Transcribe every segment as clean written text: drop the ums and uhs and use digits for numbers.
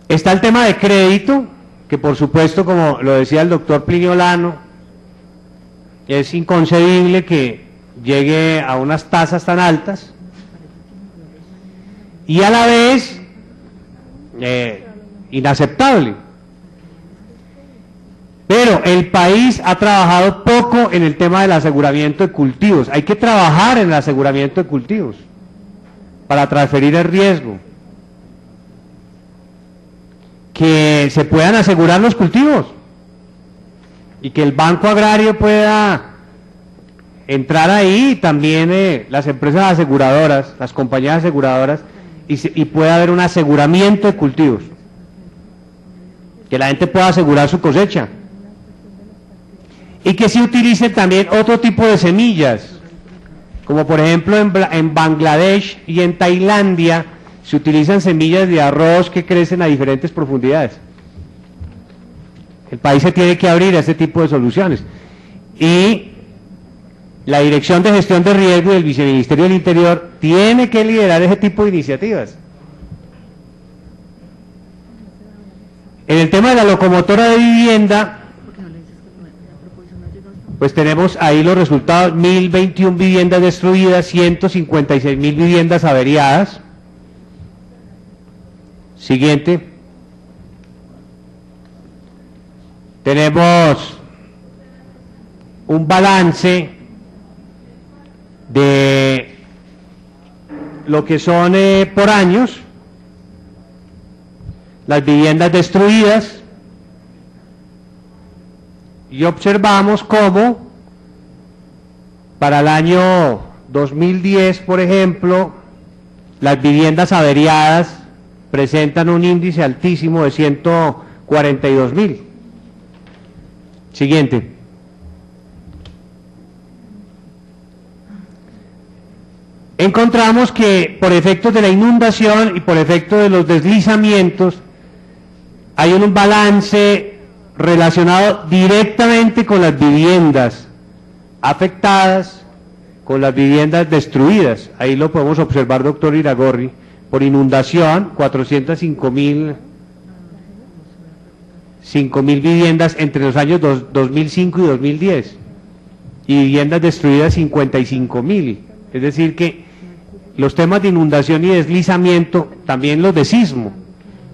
Está el tema de crédito, que por supuesto, como lo decía el doctor Plinio Lano, es inconcebible que llegue a unas tasas tan altas, y a la vez inaceptable. Pero el país ha trabajado poco en el tema del aseguramiento de cultivos. Hay que trabajar en el aseguramiento de cultivos para transferir el riesgo. Que se puedan asegurar los cultivos y que el Banco Agrario pueda entrar ahí, y también las empresas aseguradoras, las compañías aseguradoras, y pueda haber un aseguramiento de cultivos, que la gente pueda asegurar su cosecha, y que se utilicen también otro tipo de semillas, como por ejemplo en Bangladesh y en Tailandia se utilizan semillas de arroz que crecen a diferentes profundidades. El país se tiene que abrir a este tipo de soluciones, y la Dirección de Gestión de Riesgo del Viceministerio del Interior tiene que liderar ese tipo de iniciativas. En el tema de la locomotora de vivienda, pues tenemos ahí los resultados: 1021 viviendas destruidas, 156.000 viviendas averiadas. Siguiente. Tenemos un balance de lo que son por años las viviendas destruidas, y observamos cómo para el año 2010, por ejemplo, las viviendas averiadas presentan un índice altísimo de 142.000. Siguiente. Encontramos que por efectos de la inundación y por efectos de los deslizamientos hay un balance relacionado directamente con las viviendas afectadas, con las viviendas destruidas. Ahí lo podemos observar, doctor Iragorri. Por inundación, 405.000 viviendas entre los años 2005 y 2010, y viviendas destruidas 55.000. Es decir que los temas de inundación y deslizamiento, también los de sismo,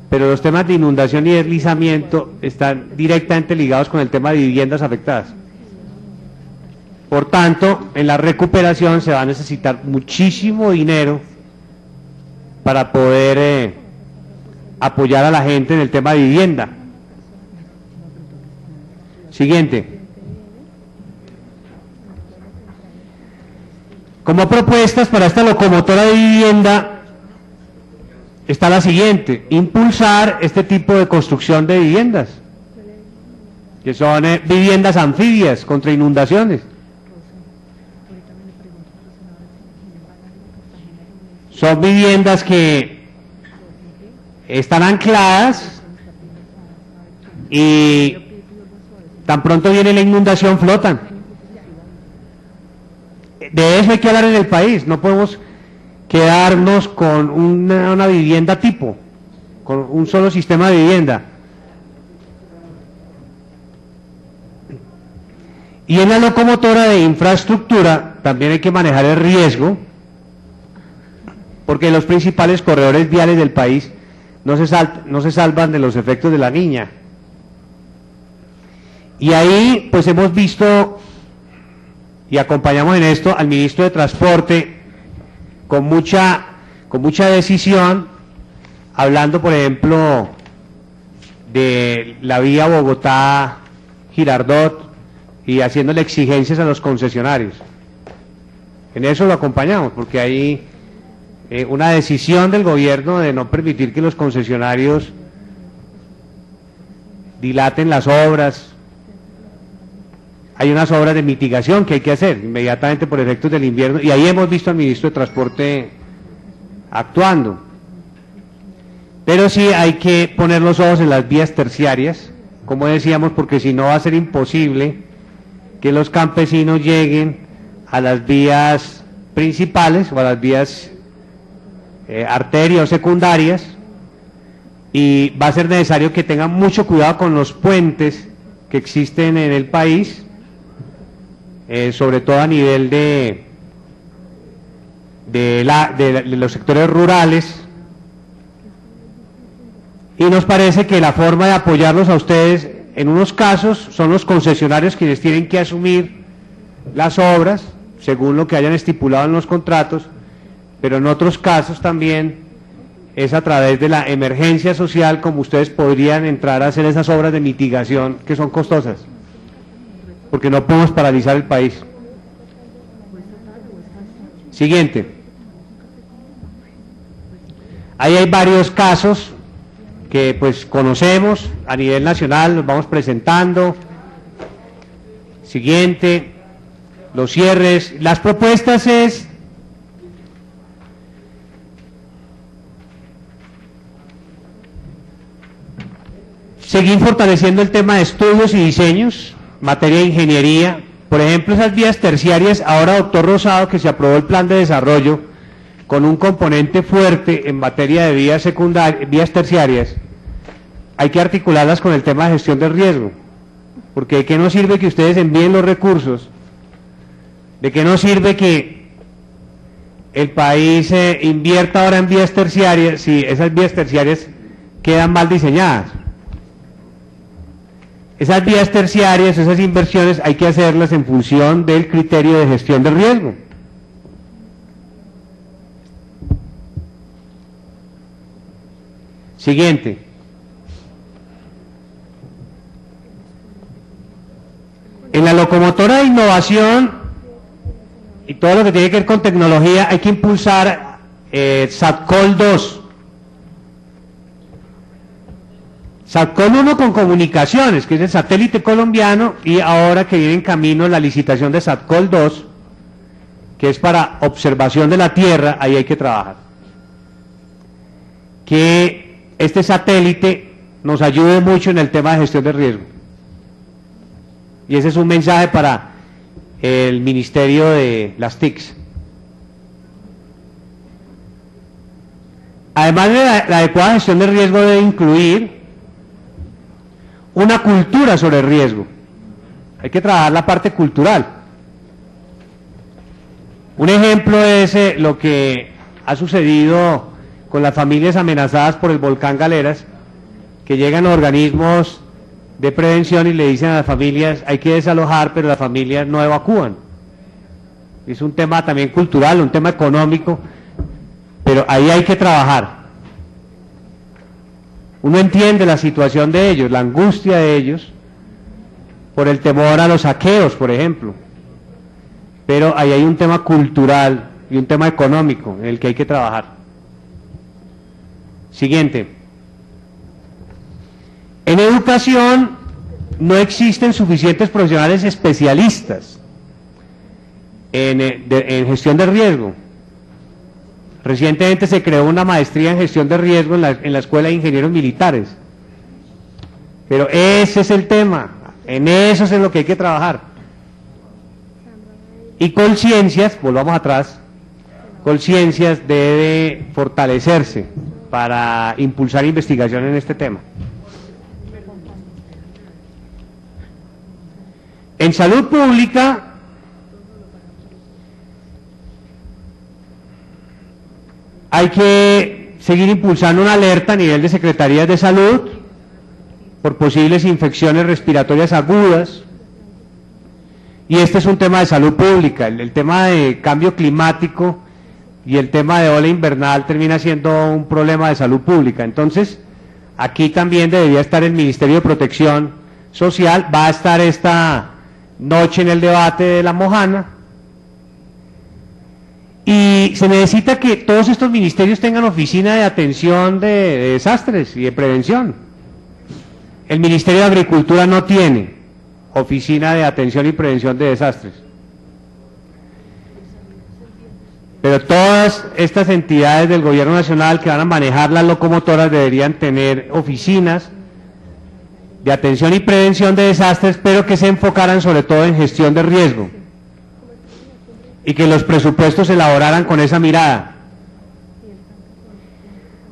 pero los temas de inundación y deslizamiento están directamente ligados con el tema de viviendas afectadas. Por tanto, en la recuperación se va a necesitar muchísimo dinero para poder apoyar a la gente en el tema de vivienda. Siguiente. Como propuestas para esta locomotora de vivienda está la siguiente: impulsar este tipo de construcción de viviendas, que son viviendas anfibias contra inundaciones. Son viviendas que están ancladas y tan pronto viene la inundación flotan. De eso hay que hablar en el país. No podemos quedarnos con una vivienda tipo, con un solo sistema de vivienda. Y en la locomotora de infraestructura también hay que manejar el riesgo, porque los principales corredores viales del país no se salvan de los efectos de la Niña. Y ahí pues hemos visto y acompañamos en esto al ministro de Transporte con mucha decisión, hablando por ejemplo de la vía Bogotá-Girardot y haciéndole exigencias a los concesionarios. En eso lo acompañamos, porque hay una decisión del gobierno de no permitir que los concesionarios dilaten las obras. Hay unas obras de mitigación que hay que hacer inmediatamente por efectos del invierno, y ahí hemos visto al ministro de Transporte actuando. Pero sí hay que poner los ojos en las vías terciarias, como decíamos, porque si no va a ser imposible que los campesinos lleguen a las vías principales o a las vías arterias o secundarias, y va a ser necesario que tengan mucho cuidado con los puentes que existen en el país, sobre todo a nivel de los sectores rurales, y nos parece que la forma de apoyarlos a ustedes en unos casos son los concesionarios quienes tienen que asumir las obras según lo que hayan estipulado en los contratos, pero en otros casos también es a través de la emergencia social como ustedes podrían entrar a hacer esas obras de mitigación que son costosas, porque no podemos paralizar el país. Siguiente. Ahí hay varios casos que pues conocemos a nivel nacional, los vamos presentando. Siguiente, los cierres. Las propuestas es seguir fortaleciendo el tema de estudios y diseños, materia de ingeniería. Por ejemplo, esas vías terciarias, ahora doctor Rosado, que se aprobó el plan de desarrollo con un componente fuerte en materia de vías secundarias, vías terciarias, hay que articularlas con el tema de gestión del riesgo, porque ¿de qué nos sirve que ustedes envíen los recursos? ¿De qué nos sirve que el país invierta ahora en vías terciarias si esas vías terciarias quedan mal diseñadas? Esas vías terciarias, esas inversiones hay que hacerlas en función del criterio de gestión del riesgo. Siguiente. En la locomotora de innovación y todo lo que tiene que ver con tecnología hay que impulsar SATCOL 2. SATCOL 1 con comunicaciones, que es el satélite colombiano, y ahora que viene en camino la licitación de SATCOL 2, que es para observación de la Tierra, ahí hay que trabajar. Que este satélite nos ayude mucho en el tema de gestión de riesgo. Y ese es un mensaje para el Ministerio de las TICs. Además de la adecuada gestión de riesgo debe incluir una cultura sobre el riesgo. Hay que trabajar la parte cultural. Un ejemplo es lo que ha sucedido con las familias amenazadas por el volcán Galeras, que llegan a organismos de prevención y le dicen a las familias hay que desalojar, pero las familias no evacúan. Es un tema también cultural, un tema económico, pero ahí hay que trabajar. Uno entiende la situación de ellos, la angustia de ellos, por el temor a los saqueos, por ejemplo, pero ahí hay un tema cultural y un tema económico en el que hay que trabajar. Siguiente. En educación no existen suficientes profesionales especialistas en gestión de riesgo. Recientemente se creó una maestría en gestión de riesgo en la Escuela de Ingenieros Militares. Pero ese es el tema, en eso es en lo que hay que trabajar. Y Colciencias, volvamos atrás, Colciencias debe fortalecerse para impulsar investigación en este tema. En salud pública, hay que seguir impulsando una alerta a nivel de secretarías de salud por posibles infecciones respiratorias agudas, y este es un tema de salud pública. El tema de cambio climático y el tema de ola invernal termina siendo un problema de salud pública. Entonces, aquí también debería estar el Ministerio de Protección Social, va a estar esta noche en el debate de la Mojana, y se necesita que todos estos ministerios tengan oficina de atención de desastres y de prevención. El Ministerio de Agricultura no tiene oficina de atención y prevención de desastres. Pero todas estas entidades del gobierno nacional que van a manejar las locomotoras deberían tener oficinas de atención y prevención de desastres, pero que se enfocaran sobre todo en gestión de riesgo y que los presupuestos se elaboraran con esa mirada.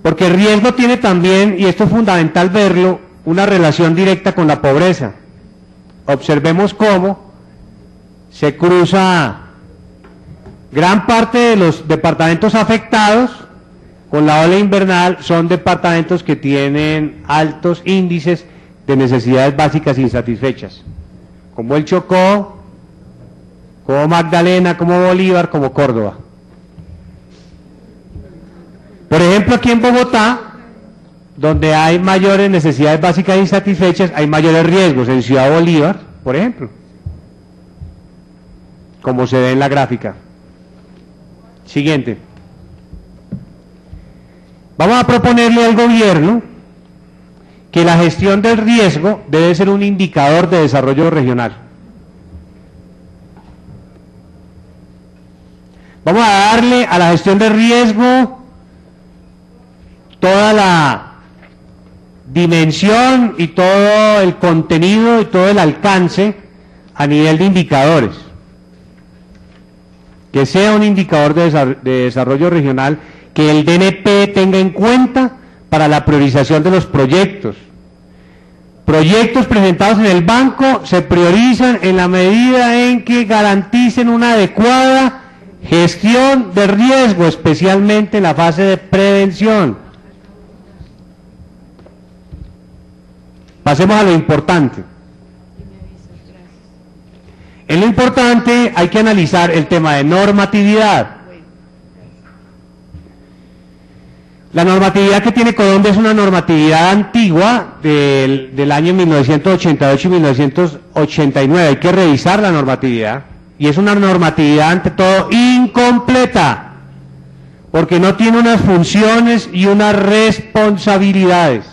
Porque el riesgo tiene también, y esto es fundamental verlo, una relación directa con la pobreza. Observemos cómo se cruza gran parte de los departamentos afectados con la ola invernal, son departamentos que tienen altos índices de necesidades básicas insatisfechas, como el Chocó, como Magdalena, como Bolívar, como Córdoba. Por ejemplo, aquí en Bogotá, donde hay mayores necesidades básicas insatisfechas, hay mayores riesgos. En Ciudad Bolívar, por ejemplo, como se ve en la gráfica. Siguiente. Vamos a proponerle al gobierno que la gestión del riesgo debe ser un indicador de desarrollo regional. Vamos a darle a la gestión de riesgo toda la dimensión y todo el contenido y todo el alcance a nivel de indicadores. Que sea un indicador de desarrollo regional que el DNP tenga en cuenta para la priorización de los proyectos. Proyectos presentados en el banco se priorizan en la medida en que garanticen una adecuada gestión de riesgo, especialmente en la fase de prevención. Pasemos a lo importante. En lo importante hay que analizar el tema de normatividad. La normatividad que tiene Colombia es una normatividad antigua del año 1988 y 1989. Hay que revisar la normatividad. Y es una normatividad ante todo incompleta, porque no tiene unas funciones y unas responsabilidades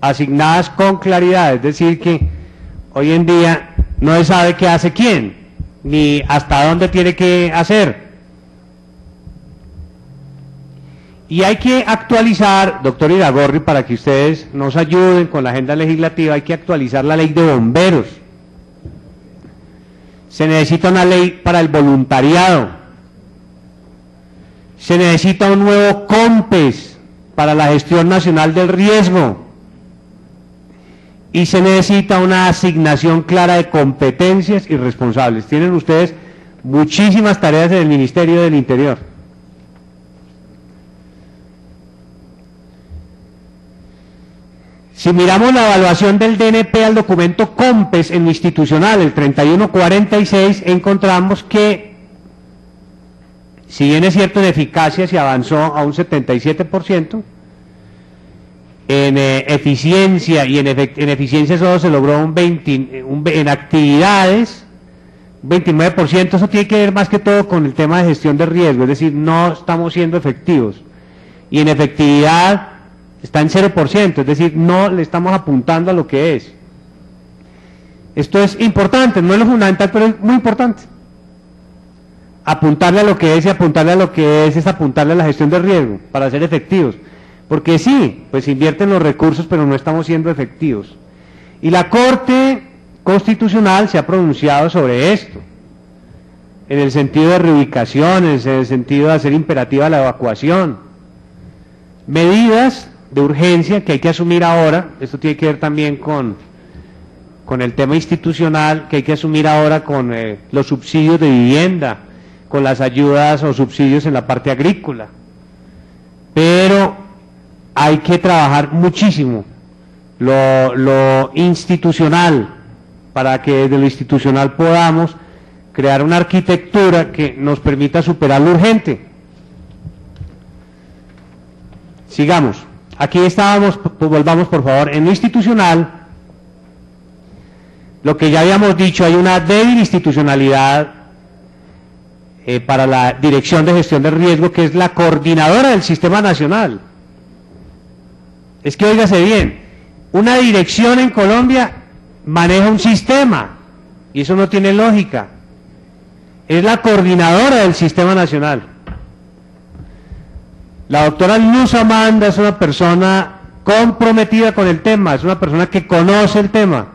asignadas con claridad. Es decir, que hoy en día no se sabe qué hace quién, ni hasta dónde tiene que hacer. Y hay que actualizar, doctor Iragorri, para que ustedes nos ayuden con la agenda legislativa, hay que actualizar la ley de bomberos. Se necesita una ley para el voluntariado. Se necesita un nuevo COMPES para la gestión nacional del riesgo. Y se necesita una asignación clara de competencias y responsables. Tienen ustedes muchísimas tareas en el Ministerio del Interior. Si miramos la evaluación del DNP al documento COMPES en lo institucional, el 3146, encontramos que, si bien es cierto en eficacia se avanzó a un 77%, en eficiencia, y en eficiencia solo se logró en actividades, un 29%, eso tiene que ver más que todo con el tema de gestión de riesgo, es decir, no estamos siendo efectivos. Y en efectividad está en 0%, es decir, no le estamos apuntando a lo que es. Esto es importante, no es lo fundamental, pero es muy importante. Apuntarle a lo que es, y apuntarle a lo que es apuntarle a la gestión de riesgo, para ser efectivos. Porque sí, pues invierten los recursos, pero no estamos siendo efectivos. Y la Corte Constitucional se ha pronunciado sobre esto, en el sentido de reubicaciones, en el sentido de hacer imperativa la evacuación. Medidas de urgencia que hay que asumir ahora, esto tiene que ver también con el tema institucional, que hay que asumir ahora con los subsidios de vivienda, con las ayudas o subsidios en la parte agrícola. Pero hay que trabajar muchísimo lo institucional, para que desde lo institucional podamos crear una arquitectura que nos permita superar lo urgente. Sigamos. Aquí estábamos, pues volvamos por favor, en lo institucional, lo que ya habíamos dicho, hay una débil institucionalidad para la Dirección de Gestión de Riesgo, que es la coordinadora del Sistema Nacional. Es que óigase bien, una dirección en Colombia maneja un sistema, y eso no tiene lógica. Es la coordinadora del Sistema Nacional. La doctora Luz Amanda es una persona comprometida con el tema, es una persona que conoce el tema.